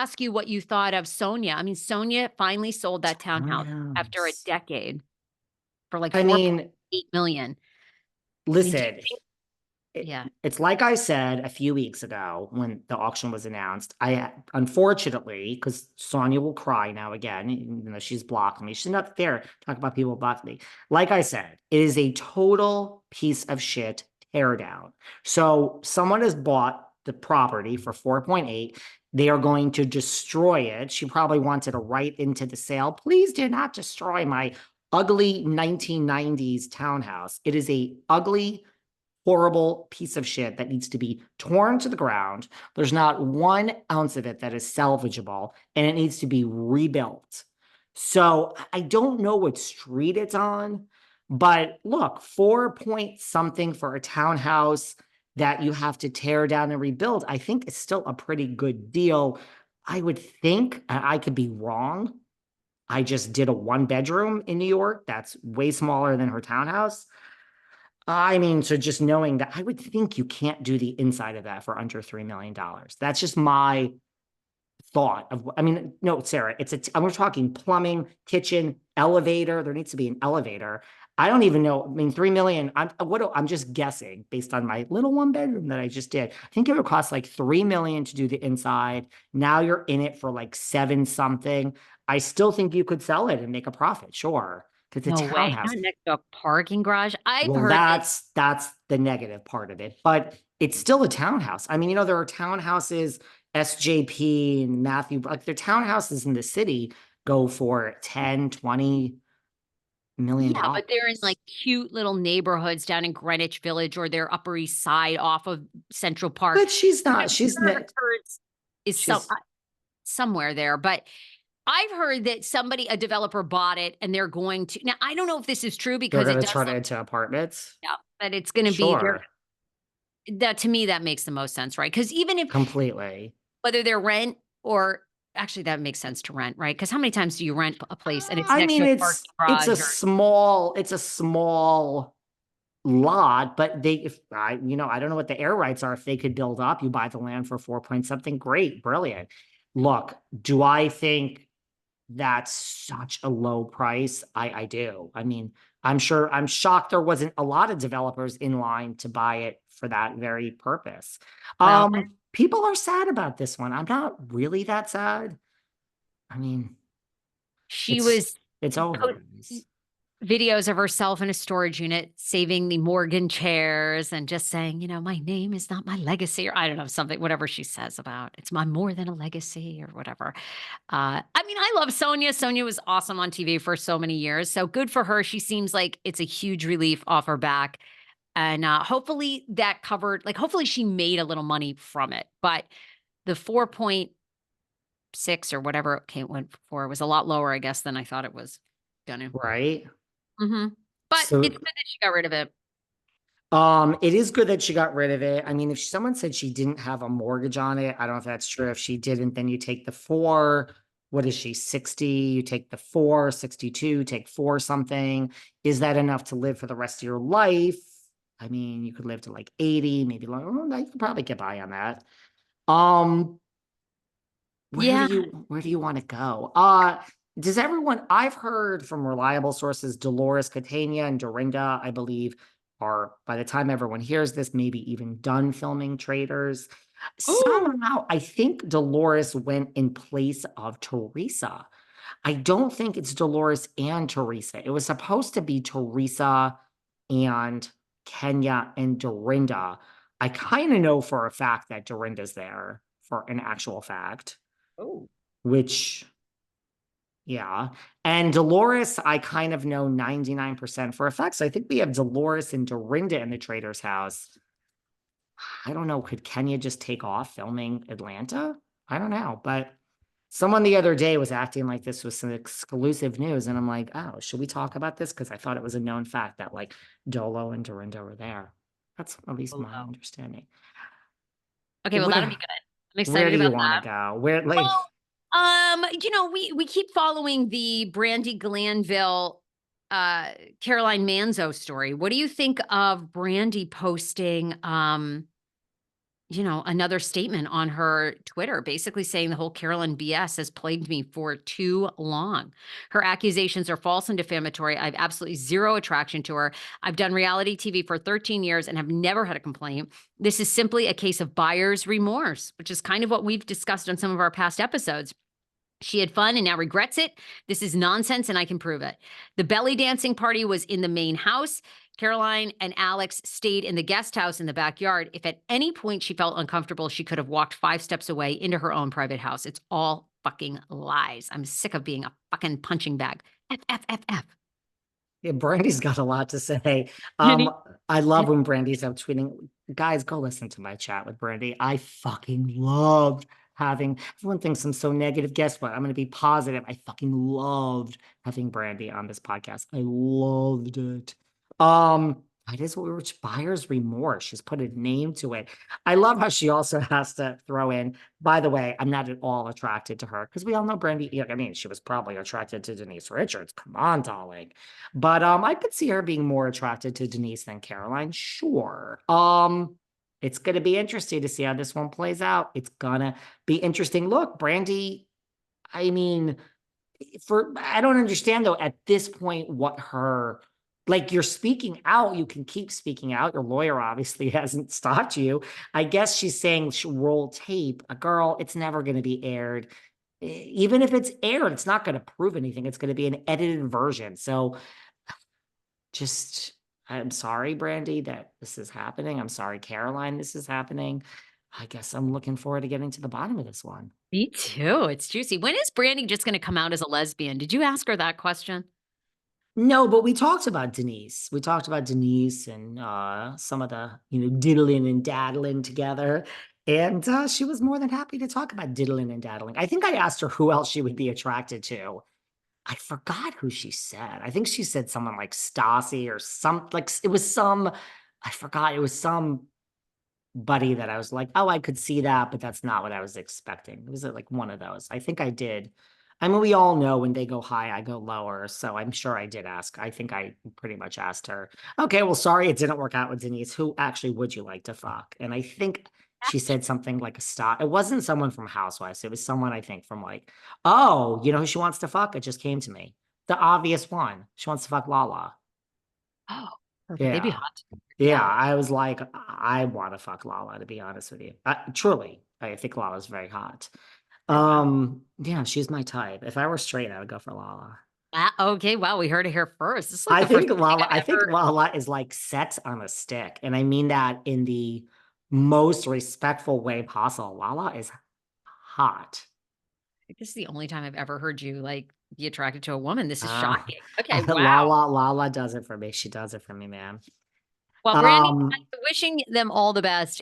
ask you what you thought of Sonja. I mean, Sonja finally sold that townhouse after a Townhouse. decade for like I mean, 4.8 million. I mean, do you listen, think yeah. it's like I said a few weeks ago when the auction was announced. I unfortunately, because Sonia will cry now again, even though she's blocked me. She's not fair talk about people block me. Like I said, it is a total piece of shit teardown. So someone has bought the property for 4.8. They are going to destroy it. She probably wanted to write into the sale. Please do not destroy my ugly 1990s townhouse. It is a ugly, horrible piece of shit that needs to be torn to the ground. There's not 1 ounce of it that is salvageable, and it needs to be rebuilt. So I don't know what street it's on, but look, 4 point something for a townhouse that you have to tear down and rebuild, I think is still a pretty good deal. I would think, I could be wrong. I just did a 1 bedroom in New York that's way smaller than her townhouse. I mean, so just knowing that, I would think you can't do the inside of that for under $3 million. That's just my thought of, I mean, no, Sarah, we're talking plumbing, kitchen, elevator. There needs to be an elevator. I don't even know. I mean, 3 million, I'm just guessing based on my little 1 bedroom that I just did. I think it would cost like 3 million to do the inside. Now you're in it for like 7 something. I still think you could sell it and make a profit. Sure. Because it's No a way, townhouse. not next to a parking garage. I've Well, heard that that's the negative part of it, but it's still a townhouse. I mean, there are townhouses, SJP and Matthew, like their townhouses in the city go for 10, 20 million yeah, but they're in, dollars. like, cute little neighborhoods down in Greenwich Village or their Upper East Side off of Central Park. But she's What not, I've she's not, heard is she's somewhere there, but I've heard that a developer bought it and they're going to now, I don't know if this is true they're because it gonna does turn it look into apartments. yeah, but it's gonna be Sure, that to me, that makes the most sense, right? Because even if completely. whether they're rent or actually, that makes sense to rent, right? Because how many times do you rent a place and it's I next to mean, a parking it's garage or a small lot, but if I don't know what the air rights are. If they could build up, you buy the land for 4 point something. Great, brilliant. Look, do I think that's such a low price? I do. I mean, I'm shocked there wasn't a lot of developers in line to buy it for that very purpose. well, People are sad about this one. I'm not really that sad. I mean, she it's was it's po over, guys. videos of herself in a storage unit saving the Morgan chairs and just saying, "My name is not my legacy," or I don't know, something whatever she says about, "It's my more than a legacy," or whatever. I mean, I love Sonja. Sonja was awesome on TV for so many years, so good for her. She seems like it's a huge relief off her back, and, hopefully that covered hopefully she made a little money from it, but the 4.6 or whatever went for was a lot lower, I guess, than I thought it was gonna. Right? Mhm. But it's So good that she got rid of it. it is good that she got rid of it. I mean, if someone said she didn't have a mortgage on it, I don't know if that's true. If she didn't, then you take the four. What is she, 60? You take the 4, 62, take 4 something. Is that enough to live for the rest of your life? I mean, you could live to like 80, maybe longer. Oh, you could probably get by on that. Um, Yeah. where do you want to go? Does everyone I've heard from reliable sources, Dolores Catania and Dorinda, I believe, are by the time everyone hears this, maybe even done filming Traders. Ooh. Somehow, I think Dolores went in place of Teresa. I don't think it's Dolores and Teresa. It was supposed to be Teresa and Kenya and Dorinda. I kind of know for a fact that Dorinda's there for an actual fact, Oh. which, yeah. And Dolores, I kind of know 99% for a fact. So I think we have Dolores and Dorinda in the Trader's house. I don't know. Could Kenya just take off filming Atlanta? I don't know. But someone the other day was acting like this was some exclusive news. And I'm like, oh, should we talk about this? Because I thought it was a known fact that like Dolo and Dorinda were there. That's at least Oh, my no. understanding. Okay, well, What, that'll be good. I'm where excited do you about want to that. go? Where, like, Well, we keep following the Brandi Glanville, Caroline Manzo story. What do you think of Brandi posting, another statement on her Twitter, basically saying the whole Carolyn BS has plagued me for too long. Her accusations are false and defamatory. I have absolutely zero attraction to her. I've done reality TV for 13 years and have never had a complaint. This is simply a case of buyer's remorse, which is kind of what we've discussed on some of our past episodes. She had fun and now regrets it. This is nonsense, and I can prove it. The belly dancing party was in the main house. Caroline and Alex stayed in the guest house in the backyard. If at any point she felt uncomfortable, she could have walked 5 steps away into her own private house. It's all fucking lies. I'm sick of being a fucking punching bag. F, F, F, F. Yeah, Brandy's got a lot to say. Jenny. I love when Brandy's out tweeting. Guys, go listen to my chat with Brandy. I fucking loved having, everyone thinks I'm so negative. Guess what? I'm going to be positive. I fucking loved having Brandy on this podcast. I loved it. It is what we were, buyer's remorse. She's put a name to it. I love how she also has to throw in, by the way, I'm not at all attracted to her because we all know Brandy. I mean, she was probably attracted to Denise Richards. Come on, darling. But I could see her being more attracted to Denise than Caroline. Sure. It's gonna be interesting to see how this one plays out. It's gonna be interesting. Look, Brandi, I mean, I don't understand though at this point what her, like, you're speaking out, you can keep speaking out. Your lawyer obviously hasn't stopped you. I guess she's saying she'll roll tape. A girl, it's never going to be aired. Even if it's aired, it's not going to prove anything. It's going to be an edited version. So just, I'm sorry, Brandi, that this is happening. I'm sorry, Caroline, this is happening. I guess I'm looking forward to getting to the bottom of this one. Me too. It's juicy. When is Brandi just going to come out as a lesbian? Did you ask her that question? No, but we talked about Denise. We talked about Denise and some of the, diddling and daddling together. And she was more than happy to talk about diddling and daddling. I think I asked her who else she would be attracted to. I forgot who she said. I think she said someone like Stassi or like it was I forgot. It was somebody that I was like, oh, I could see that, but that's not what I was expecting. It was like one of those. I think I did. I mean, we all know when they go high, I go lower. So I'm sure I did ask. I think I pretty much asked her, okay, well, sorry, it didn't work out with Denise. Who actually would you like to fuck? And I think she said something like a star. It wasn't someone from Housewives. It was someone, I think, from like, oh, you know who she wants to fuck? It just came to me. The obvious one. She wants to fuck Lala. Oh, perfect. They'd be Yeah. hot. Yeah. I was like, I want to fuck Lala, to be honest with you. Truly, I think Lala's very hot. Oh, wow. Yeah, she's my type. If I were straight, I would go for Lala. Okay, wow, we heard it here first. This is like I the first think thing Lala, I I've think ever. Lala is like sex on a stick. And I mean that in the most respectful way possible. Lala is hot. This is the only time I've ever heard you, like, be attracted to a woman. This is Uh, shocking. Okay, wow. Lala does it for me. She does it for me, man. Well, Brandi, Um, I'm wishing them all the best.